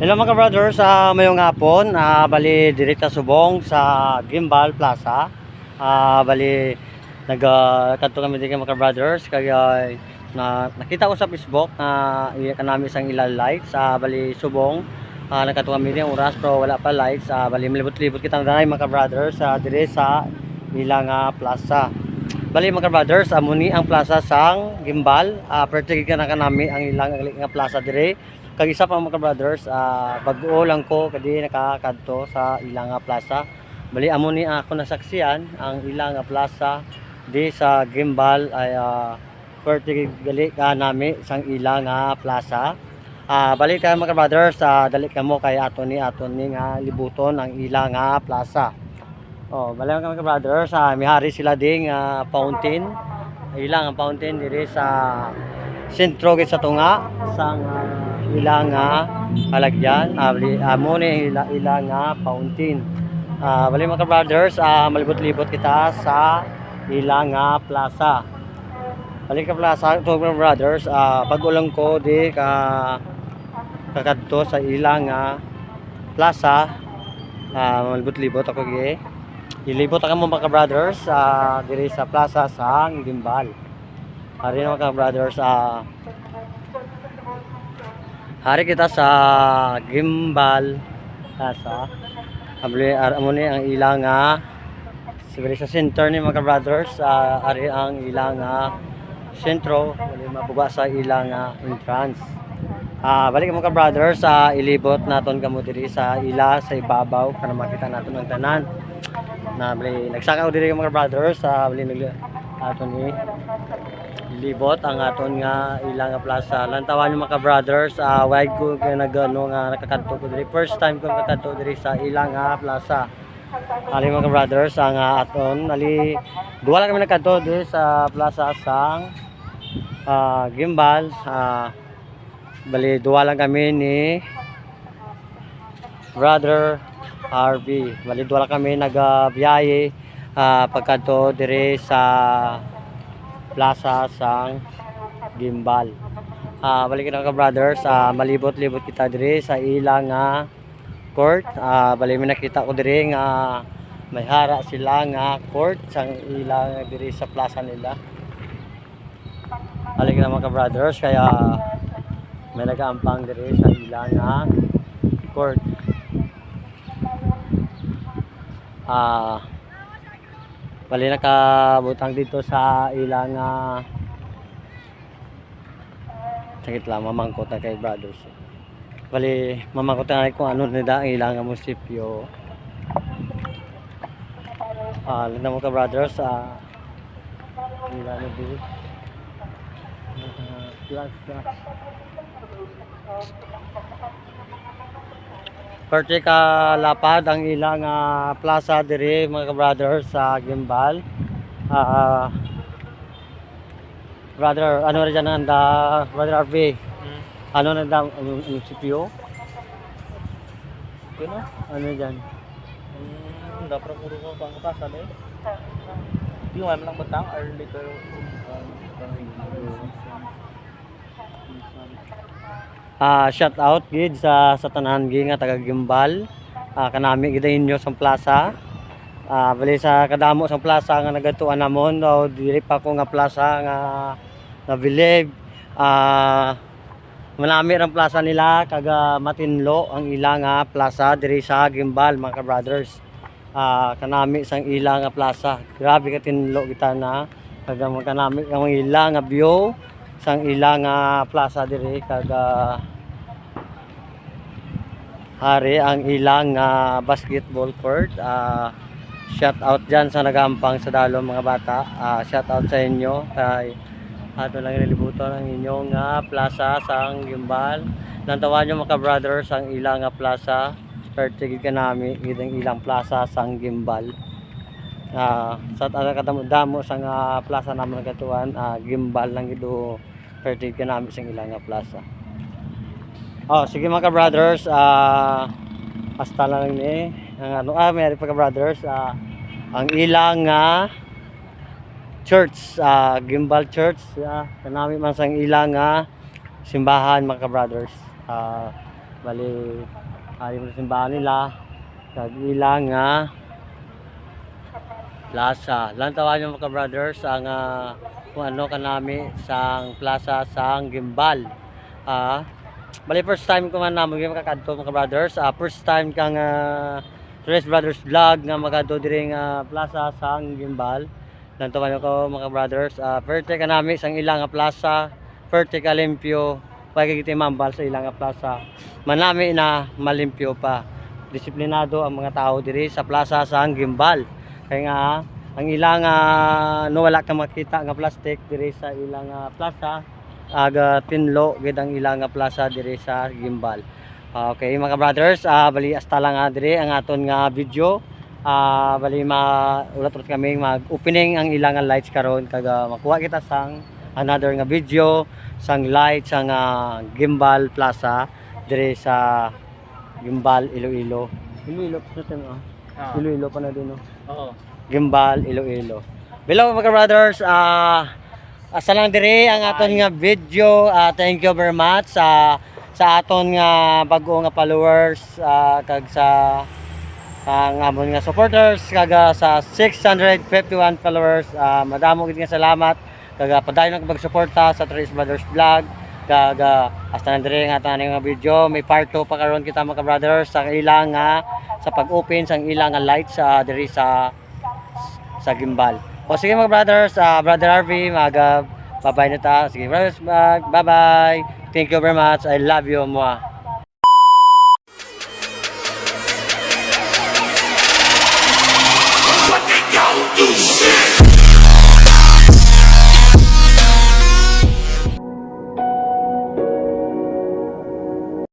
Hello mga brothers, mayong hapon, bali dirita Subong sa Gimbal Plaza. Bali nagkanto kami dito mga brothers kaya nakita ko sa Facebook na kanami isang ilang lights. Bali Subong, nagkanto kami din oras pero wala pa lights. Bali malibot-libot kita na mga brothers dire sa ilang plaza. Bali mga brothers, muni ang plaza sang Gimbal. Pertigid ka na kanami ang ilang nga plaza dire. Kag isa pa mga brothers, bag-o lang ko kadi nakakadto sa ilang plaza. Bali amo ni ako nasaksiyan ang ilang plaza di sa Gimbal ay pertigid gali ka nami sang ilang plaza. Bali ka mga brothers, dali kamo kay aton ni nga libuton ang ilang plaza. Bali mga brothers, may hari sila ding fountain. Ilang fountain diri sa sentro gid sa tunga sang ilang halagyan. Amo ni ilang fountain. Bali mga brothers, malibot-libot kita sa ilang plaza. Bali ka plaza to mga brothers, pag-ulang ko di kakadto sa ilang plaza. Malibot-libot ako gi. Ilibot ako mga brothers diri sa plaza sang Gimbal. Hari mga brothers, hari kita sa Gimbal Plaza. Amo ni ang ilang siguro sa center ni mga brothers, hari ang ilang sentro, bali mabuga sa ilang entrance. Balik mga brothers, ilibot naton kamo diri sa ila sa ibabaw para makita naton ang tanan. Bali nagsaka diri mga brothers, bali aton ni libot ang aton nga ilang plaza. Lantawan yung mga brothers, wag ko nagano nga nakakadto ko diri. First time ko nakakadto diri sa ilang plaza. Ali mga brothers, ang aton duwa lang kami nakadto diri sa plaza sang Gimbal. Bali duwa lang kami ni Brother RV. Bali duwa lang kami nagabiyahe pagkadto diri sa plaza sang Gimbal. Balik na ka brothers, malibot-libot kita diri sa ilang court. Bali may nakita ko diri nga may hara sila nga court sang ilang diri sa plaza nila. Balik na mga brothers, kaya may nagaampang diri sa ilang court. Bali nakabutang dito sa ilang sakit lang mamangkot na kay brothers. Bali mamangkot na kung ano nila ang ilang munisipyo. Lang mo ka brothers, ilang dito Perti ka lapad ang ilang plaza diri mga brothers sa Gimbal. Brother, ano rin dyan nanda, Brother RV? Ano nanda munisipyo? Ano dyan? Dapat puro ko pangkasan eh. Yung ay lang batang early to shout out gid sa tanan gi nga taga Gimbal. Kanami gid inyo sa plaza. Bali sa kadamo sa plaza nga nagatuan namon, diri pa ko nga plaza nga nabilib. Manami ang plaza nila kaga matinlo ang ilang plaza diri sa Gimbal mga brothers. Kanami sang ilang plaza. Grabe ka tinlo kita na kaga kanami ang ilang view sang ilang plaza diri kaga hari ang ilang basketball court. Shout out dyan sa nagampang sa dalo mga bata. Shout out sa inyo kay ato lang nilibutan ang inyong plaza sang Gimbal. Nantawan nyo mga brothers ang ilang plaza. Pertigid ka namin ang ilang plaza sang Gimbal. Sa kadamo sang plaza naman nagatuan, Gimbal lang ito. Pertigid ka namin sang ilang plaza. Sige mga brothers, hasta lang ni meron pa ka brothers, ang ilang church, Gimbal Church, kanami man sang ilang simbahan mga brothers. Bali mo simbahan nila kag ilang nga plaza. Lang tawagan yung mga brothers ang kung ano kanami sang plaza sang Gimbal. Bali first time ko man namo gyud makakadto mga brothers. First time kang Tres Brothers Vlog nga makadto diri nga plaza sang Gimbal. Lang tawagan ko mga brothers. Perte kanami sang ilang nga plaza, perte ka limpyo. Pagkikiti mambal sa ilang nga plaza. Manami na malimpyo pa. Disiplinado ang mga tao diri sa plaza sang Gimbal. Kaya nga ang ilang no wala ka makita nga plastic diri sa ilang plaza aga tinlo gid ang ilang plaza diri sa Gimbal. Okay mga brothers, bali hasta lang diri ang aton nga video. Bali ulat kami mag opening ang ilang lights karon kag makuha kita sang another nga video sang light sang Gimbal Plaza diri sa Gimbal Iloilo. Iloilo Iloilo pa na din no. Oo. Gimbal Iloilo. Hello mga brothers, asa lang diri ang aton nga video. Thank you very much sa aton nga bag-o nga followers kag sa ang amon nga supporters kag sa 651 followers. Madamo gid nga salamat kag padayon nga pagsuporta sa Tres Brothers Vlog kag hasta na diri nga aton nga video. May part 2 pa karon kita mga brothers sa ilang sa pag-open sang ilang lights diri sa Gimbal. O sige mga brothers, Brother Harvey, bye-bye na ta. Sige brothers, bye-bye. Thank you very much. I love you mga. What they gon' do, shit?